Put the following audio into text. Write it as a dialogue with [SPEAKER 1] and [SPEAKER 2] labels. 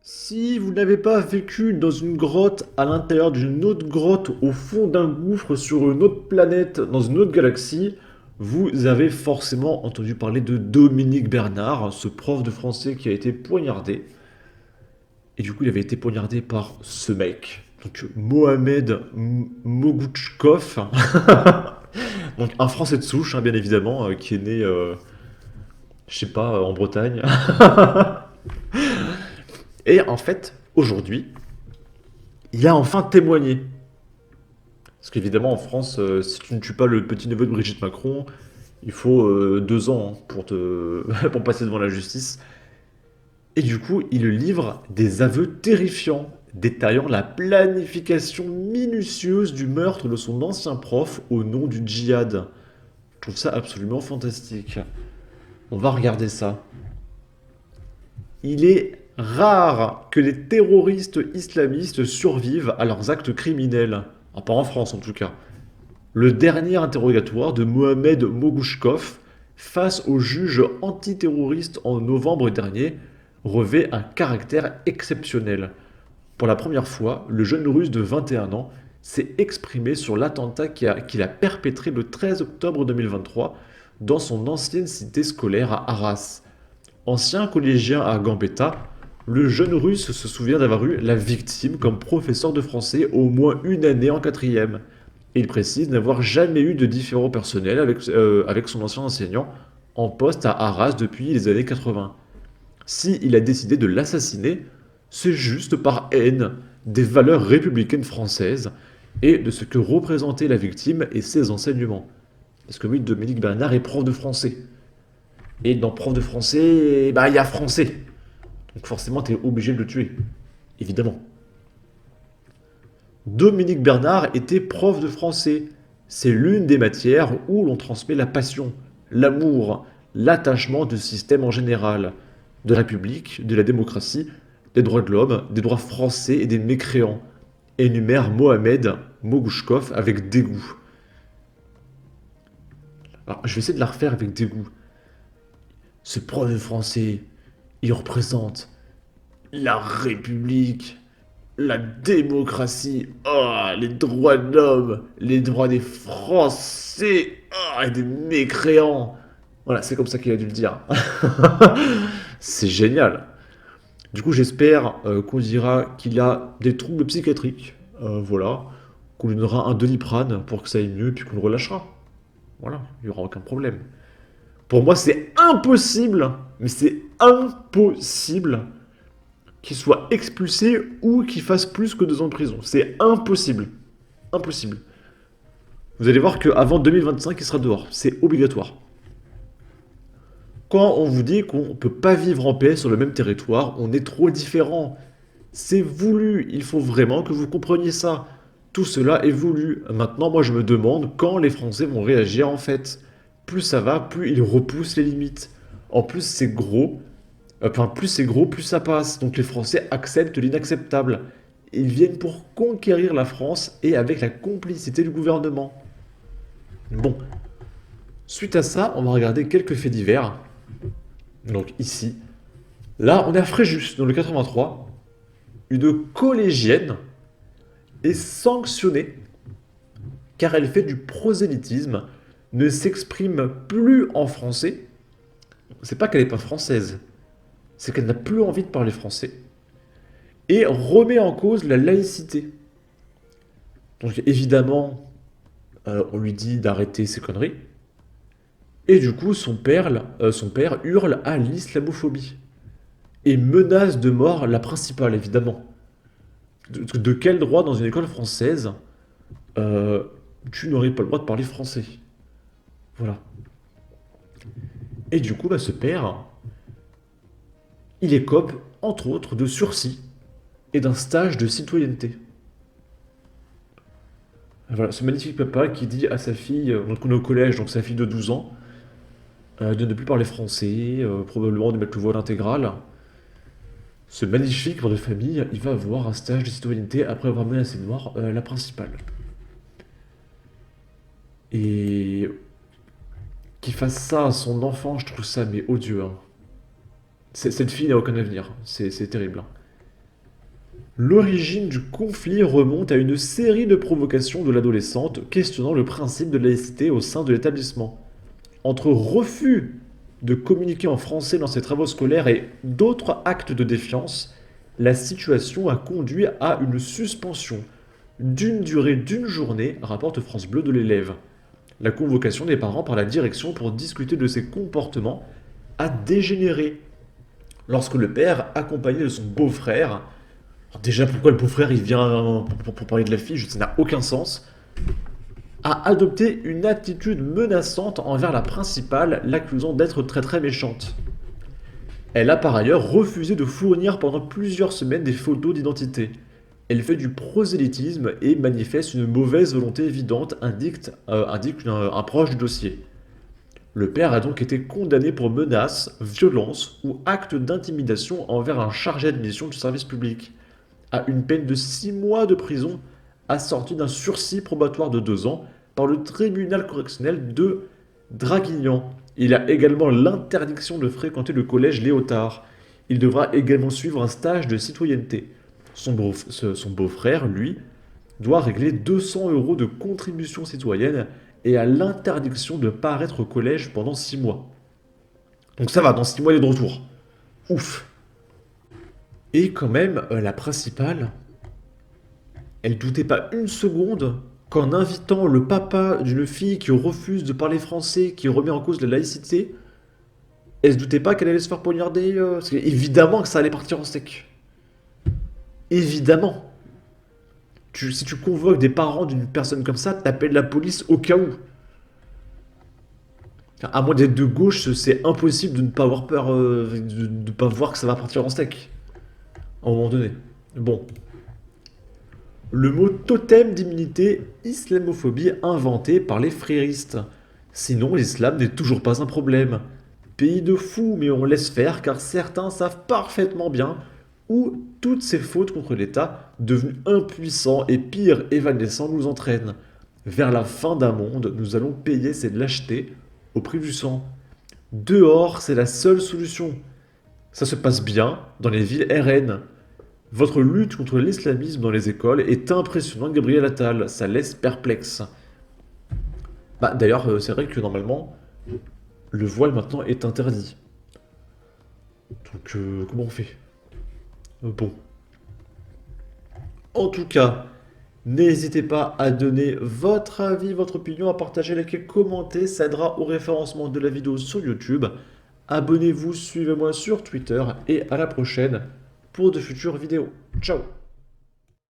[SPEAKER 1] Si vous n'avez pas vécu dans une grotte à l'intérieur d'une autre grotte au fond d'un gouffre sur une autre planète dans une autre galaxie, vous avez forcément entendu parler de Dominique Bernard, ce prof de français qui a été poignardé. Et du coup, il avait été poignardé par ce mec, donc Mohamed Mogouchkov, donc un Français de souche, hein, bien évidemment, qui est né, je sais pas, en Bretagne. Et en fait, aujourd'hui, il a enfin témoigné. Parce qu'évidemment, en France, si tu ne tues pas le petit-neveu de Brigitte Macron, il faut 2 ans hein, pour passer devant la justice. Et du coup, il livre des aveux terrifiants, détaillant la planification minutieuse du meurtre de son ancien prof au nom du djihad. Je trouve ça absolument fantastique. On va regarder ça. Il est rare que les terroristes islamistes survivent à leurs actes criminels. Ah, pas en France en tout cas. Le dernier interrogatoire de Mohamed Mogouchkov face au juge antiterroriste en novembre dernier revêt un caractère exceptionnel. Pour la première fois, le jeune russe de 21 ans s'est exprimé sur l'attentat qu'il a perpétré le 13 octobre 2023 dans son ancienne cité scolaire à Arras. Ancien collégien à Gambetta, le jeune russe se souvient d'avoir eu la victime comme professeur de français au moins une année en quatrième. Et il précise n'avoir jamais eu de différend personnel avec son ancien enseignant en poste à Arras depuis les années 80. Si il a décidé de l'assassiner, c'est juste par haine des valeurs républicaines françaises et de ce que représentait la victime et ses enseignements. Parce que oui, Dominique Bernard est prof de français. Et dans prof de français, bah il y a français. Donc forcément, tu es obligé de le tuer. Évidemment. Dominique Bernard était prof de français. C'est l'une des matières où l'on transmet la passion, l'amour, l'attachement du système en général, de la République, de la démocratie, des droits de l'homme, des droits français et des mécréants, énumère Mohamed Mogouchkov avec dégoût. Alors, je vais essayer de la refaire avec dégoût. Ce prof de français, il représente la République, la démocratie, les droits de l'homme, les droits des Français, et des mécréants. Voilà, c'est comme ça qu'il a dû le dire. C'est génial. Du coup, j'espère qu'on dira qu'il a des troubles psychiatriques. Voilà. Qu'on lui donnera un Doliprane pour que ça aille mieux, puis qu'on le relâchera. Voilà, il n'y aura aucun problème. Pour moi, c'est impossible, mais c'est impossible qu'il soit expulsé ou qu'il fasse plus que 2 ans de prison. C'est impossible. Impossible. Vous allez voir qu'avant 2025, il sera dehors. C'est obligatoire. Quand on vous dit qu'on ne peut pas vivre en paix sur le même territoire, on est trop différents. C'est voulu. Il faut vraiment que vous compreniez ça. Tout cela est voulu. Maintenant, moi, je me demande quand les Français vont réagir en fait. Plus ça va, plus ils repoussent les limites. En plus, c'est gros. Enfin, plus c'est gros, plus ça passe. Donc les Français acceptent l'inacceptable. Ils viennent pour conquérir la France et avec la complicité du gouvernement. Bon, suite à ça, on va regarder quelques faits divers. Donc ici, là, on est à Fréjus, dans le 83. Une collégienne est sanctionnée car elle fait du prosélytisme, ne s'exprime plus en français. C'est pas qu'elle n'est pas française, c'est qu'elle n'a plus envie de parler français et remet en cause la laïcité. Donc évidemment, on lui dit d'arrêter ses conneries. Et du coup, son père hurle à l'islamophobie et menace de mort la principale, évidemment. De quel droit, dans une école française, euh, tu n'aurais pas le droit de parler français? Voilà. Et du coup, bah, ce père, il écope, entre autres, de sursis et d'un stage de citoyenneté. Voilà, ce magnifique papa qui dit à sa fille, donc on est au collège, donc sa fille de 12 ans, de ne plus parler français, probablement de mettre le voile intégral. Ce magnifique père de famille, il va avoir un stage de citoyenneté après avoir menacé de mort la principale. Et qu'il fasse ça à son enfant, je trouve ça mais odieux. Hein. Cette fille n'a aucun avenir, c'est terrible. Hein. L'origine du conflit remonte à une série de provocations de l'adolescente questionnant le principe de laïcité au sein de l'établissement. Entre refus de communiquer en français dans ses travaux scolaires et d'autres actes de défiance, la situation a conduit à une suspension d'une durée d'une journée, rapporte France Bleu, de l'élève. La convocation des parents par la direction pour discuter de ses comportements a dégénéré lorsque le père, accompagné de son beau-frère, alors déjà pourquoi le beau-frère il vient pour parler de la fille, ça n'a aucun sens, a adopté une attitude menaçante envers la principale, l'accusant d'être très très méchante. Elle a par ailleurs refusé de fournir pendant plusieurs semaines des photos d'identité. Elle fait du prosélytisme et manifeste une mauvaise volonté évidente, indique un proche du dossier. Le père a donc été condamné pour menaces, violences ou actes d'intimidation envers un chargé de mission du service public, à une peine de 6 mois de prison, assortie d'un sursis probatoire de 2 ans par le tribunal correctionnel de Draguignan. Il a également l'interdiction de fréquenter le collège Léotard. Il devra également suivre un stage de citoyenneté. Son beau-frère, lui, doit régler 200 euros de contribution citoyenne et a l'interdiction de paraître au collège pendant 6 mois. Donc ça va, dans 6 mois il est de retour. Ouf. Et quand même, la principale, elle doutait pas une seconde qu'en invitant le papa d'une fille qui refuse de parler français, qui remet en cause la laïcité, elle se doutait pas qu'elle allait se faire poignarder. Parce que évidemment que ça allait partir en steak. Évidemment. Si tu convoques des parents d'une personne comme ça, t'appelles la police au cas où. À moins d'être de gauche, c'est impossible de ne pas avoir peur, de ne pas voir que ça va partir en steak. À un moment donné. Bon. Le mot totem d'immunité, islamophobie inventé par les fréristes. Sinon, l'islam n'est toujours pas un problème. Pays de fous, mais on laisse faire car certains savent parfaitement bien où toutes ces fautes contre l'État, devenu impuissant et pire évanescent, nous entraînent. Vers la fin d'un monde, nous allons payer cette lâcheté au prix du sang. Dehors, c'est la seule solution. Ça se passe bien dans les villes RN. Votre lutte contre l'islamisme dans les écoles est impressionnante, Gabriel Attal. Ça laisse perplexe. Bah, d'ailleurs, c'est vrai que normalement, le voile maintenant est interdit. Donc, comment on fait? Bon. En tout cas, n'hésitez pas à donner votre avis, votre opinion, à partager, liker, commenter. Ça aidera au référencement de la vidéo sur YouTube. Abonnez-vous, suivez-moi sur Twitter et à la prochaine pour de futures vidéos. Ciao!